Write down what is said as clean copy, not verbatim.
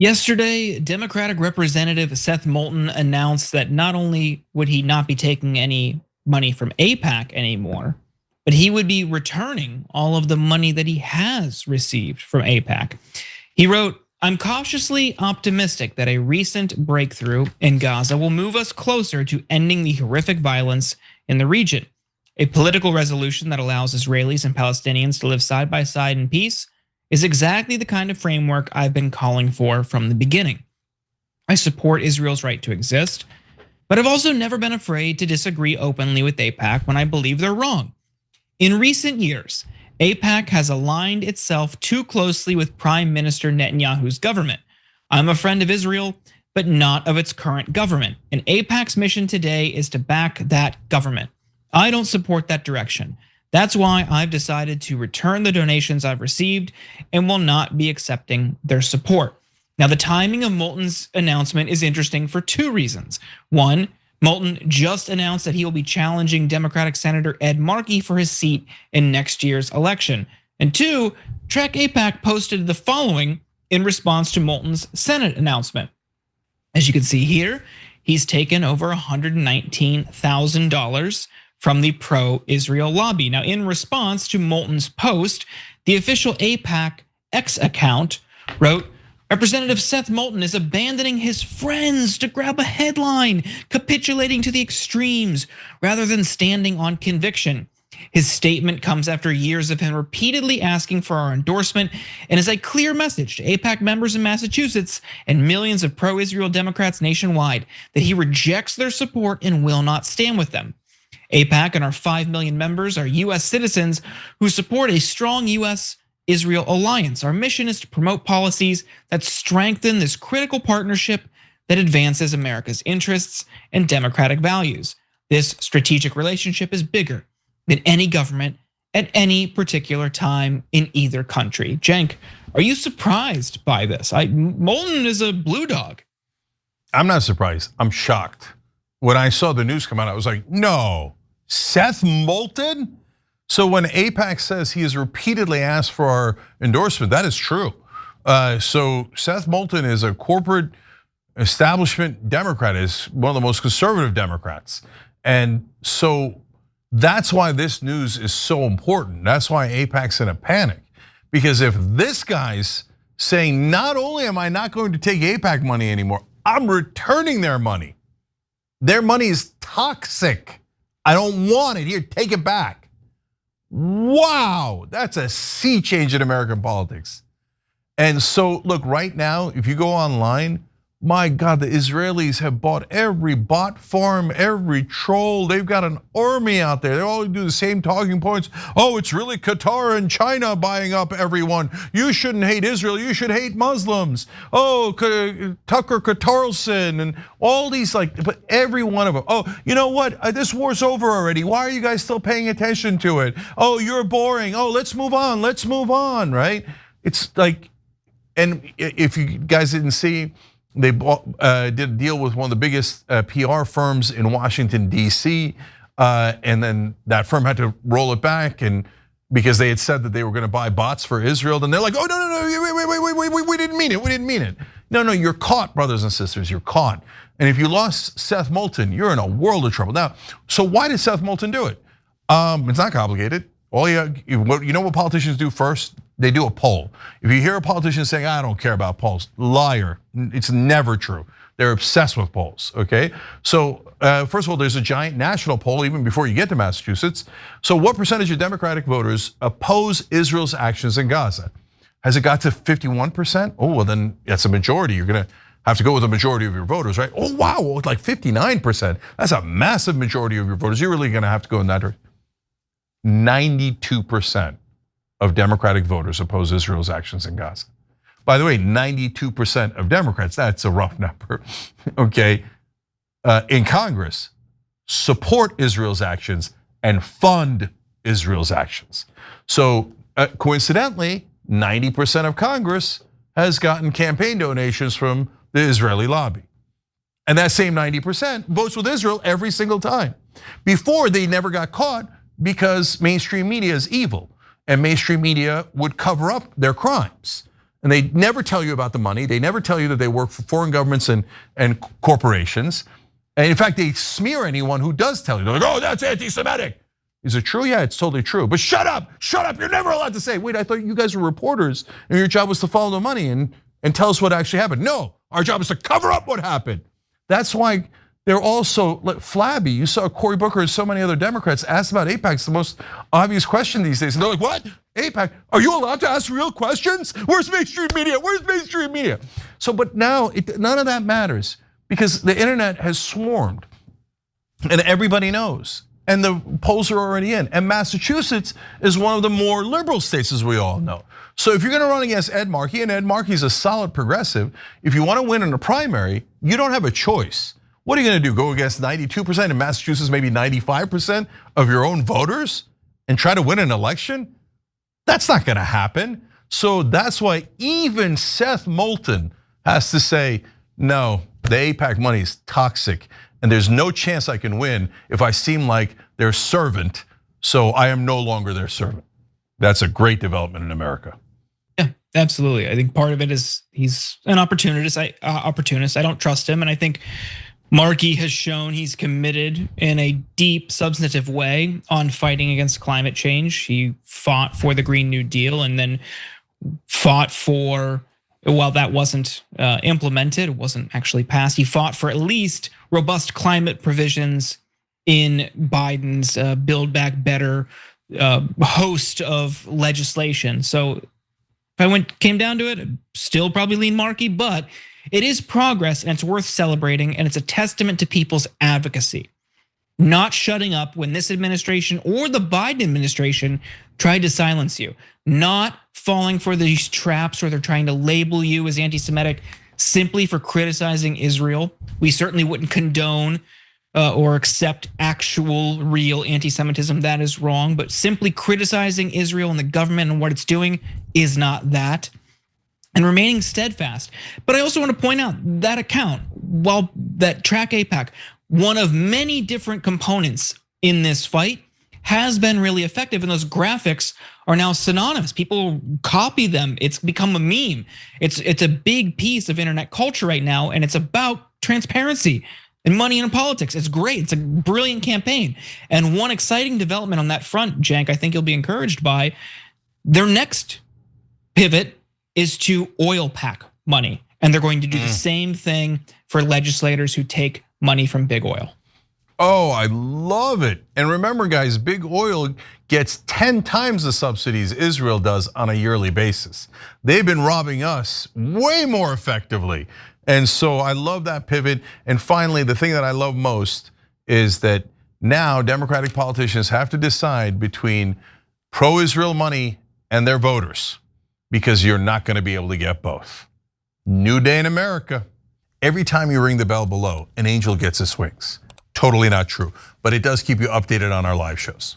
Yesterday, Democratic Representative Seth Moulton announced that not only would he not be taking any money from AIPAC anymore, but he would be returning all of the money that he has received from AIPAC. He wrote, "I'm cautiously optimistic that a recent breakthrough in Gaza will move us closer to ending the horrific violence in the region. A political resolution that allows Israelis and Palestinians to live side by side in peace is exactly the kind of framework I've been calling for from the beginning. I support Israel's right to exist, but I've also never been afraid to disagree openly with AIPAC when I believe they're wrong. In recent years, AIPAC has aligned itself too closely with Prime Minister Netanyahu's government. I'm a friend of Israel, but not of its current government. And AIPAC's mission today is to back that government. I don't support that direction. That's why I've decided to return the donations I've received and will not be accepting their support." Now, the timing of Moulton's announcement is interesting for two reasons. One, Moulton just announced that he will be challenging Democratic Senator Ed Markey for his seat in next year's election. And two, Trek AIPAC posted the following in response to Moulton's Senate announcement. As you can see here, he's taken over $119,000 from the pro-Israel lobby. Now, in response to Moulton's post, the official AIPAC X account wrote, "Representative Seth Moulton is abandoning his friends to grab a headline, capitulating to the extremes rather than standing on conviction. His statement comes after years of him repeatedly asking for our endorsement and is a clear message to AIPAC members in Massachusetts and millions of pro-Israel Democrats nationwide that he rejects their support and will not stand with them. AIPAC and our 5 million members are US citizens who support a strong US-Israel alliance. Our mission is to promote policies that strengthen this critical partnership that advances America's interests and democratic values. This strategic relationship is bigger than any government at any particular time in either country." Cenk, are you surprised by this? Moulton is a blue dog. I'm not surprised, I'm shocked. When I saw the news come out, I was like, no, Seth Moulton? So when AIPAC says he has repeatedly asked for our endorsement, that is true. So Seth Moulton is a corporate establishment Democrat, is one of the most conservative Democrats. And so that's why this news is so important. That's why AIPAC's in a panic. Because if this guy's saying, not only am I not going to take AIPAC money anymore, I'm returning their money. Their money is toxic. I don't want it. Here, take it back. Wow, that's a sea change in American politics. And so, look, right now, if you go online, my God, the Israelis have bought every bot farm, every troll. They've got an army out there. They all do the same talking points. Oh, it's really Qatar and China buying up everyone. You shouldn't hate Israel. You should hate Muslims. Oh, Tucker Carlson and all these, but every one of them. Oh, you know what? This war's over already. Why are you guys still paying attention to it? Oh, you're boring. Oh, let's move on. Let's move on, right? It's like, and if you guys didn't see, they did a deal with one of the biggest PR firms in Washington, D.C., and then that firm had to roll it back, and because they had said that they were going to buy bots for Israel, then they're like, oh, no, wait, we didn't mean it, No, you're caught, brothers and sisters, you're caught. And if you lost Seth Moulton, you're in a world of trouble. Now, so why did Seth Moulton do it? It's not complicated. You know what politicians do first? They do a poll. If you hear a politician saying, I don't care about polls, liar, it's never true. They're obsessed with polls, okay? So first of all, there's a giant national poll even before you get to Massachusetts. So what percentage of Democratic voters oppose Israel's actions in Gaza? Has it got to 51%? Oh, well then that's a majority. You're gonna have to go with a majority of your voters, right? Oh wow, like 59%. That's a massive majority of your voters. You're really gonna have to go in that direction. 92% of Democratic voters oppose Israel's actions in Gaza. By the way, 92% of Democrats, that's a rough number, okay, in Congress, support Israel's actions and fund Israel's actions. So coincidentally, 90% of Congress has gotten campaign donations from the Israeli lobby. And that same 90% votes with Israel every single time. Before, they never got caught because mainstream media is evil. And mainstream media would cover up their crimes. And they never tell you about the money. They never tell you that they work for foreign governments and corporations. And in fact, they smear anyone who does tell you. They're like, oh, that's anti-Semitic. Is it true? Yeah, it's totally true. But shut up, you're never allowed to say, wait, I thought you guys were reporters and your job was to follow the money and tell us what actually happened. No, our job is to cover up what happened. That's why they're also flabby. You saw Cory Booker and so many other Democrats asked about AIPAC. It's the most obvious question these days. And they're like, what? AIPAC, are you allowed to ask real questions? Where's mainstream media? Where's mainstream media? So, but now none of that matters because the internet has swarmed and everybody knows. And the polls are already in. And Massachusetts is one of the more liberal states, as we all know. So if you're gonna run against Ed Markey, and Ed Markey's a solid progressive, if you wanna win in a primary, you don't have a choice. What are you gonna do, go against 92% in Massachusetts, maybe 95% of your own voters and try to win an election? That's not gonna happen. So that's why even Seth Moulton has to say, no, the AIPAC money is toxic. And there's no chance I can win if I seem like their servant, so I am no longer their servant. That's a great development in America. Yeah, absolutely. I think part of it is he's an opportunist. I don't trust him, and I think Markey has shown he's committed in a deep, substantive way on fighting against climate change. He fought for the Green New Deal and then fought for, while that wasn't implemented, it wasn't actually passed, he fought for at least robust climate provisions in Biden's Build Back Better host of legislation. So if I came down to it, I'd still probably lean Markey, but it is progress and it's worth celebrating, and it's a testament to people's advocacy. Not shutting up when this administration or the Biden administration tried to silence you. Not falling for these traps where they're trying to label you as anti-Semitic simply for criticizing Israel. We certainly wouldn't condone or accept actual real anti-Semitism. That is wrong, but simply criticizing Israel and the government and what it's doing is not that. And remaining steadfast. But I also want to point out that account, while that track AIPAC, one of many different components in this fight, has been really effective, and those graphics are now synonymous. People copy them. It's become a meme. It's a big piece of internet culture right now, and it's about transparency and money in politics. It's great. It's a brilliant campaign. And one exciting development on that front, Cenk, I think you'll be encouraged by, their next pivot is to oil pack money. And they're going to do the same thing for legislators who take money from big oil. Oh, I love it. And remember, guys, big oil gets 10 times the subsidies Israel does on a yearly basis. They've been robbing us way more effectively. And so I love that pivot. And finally, the thing that I love most is that now Democratic politicians have to decide between pro-Israel money and their voters, because you're not gonna be able to get both. New day in America. Every time you ring the bell below, an angel gets his wings. Totally not true, but it does keep you updated on our live shows.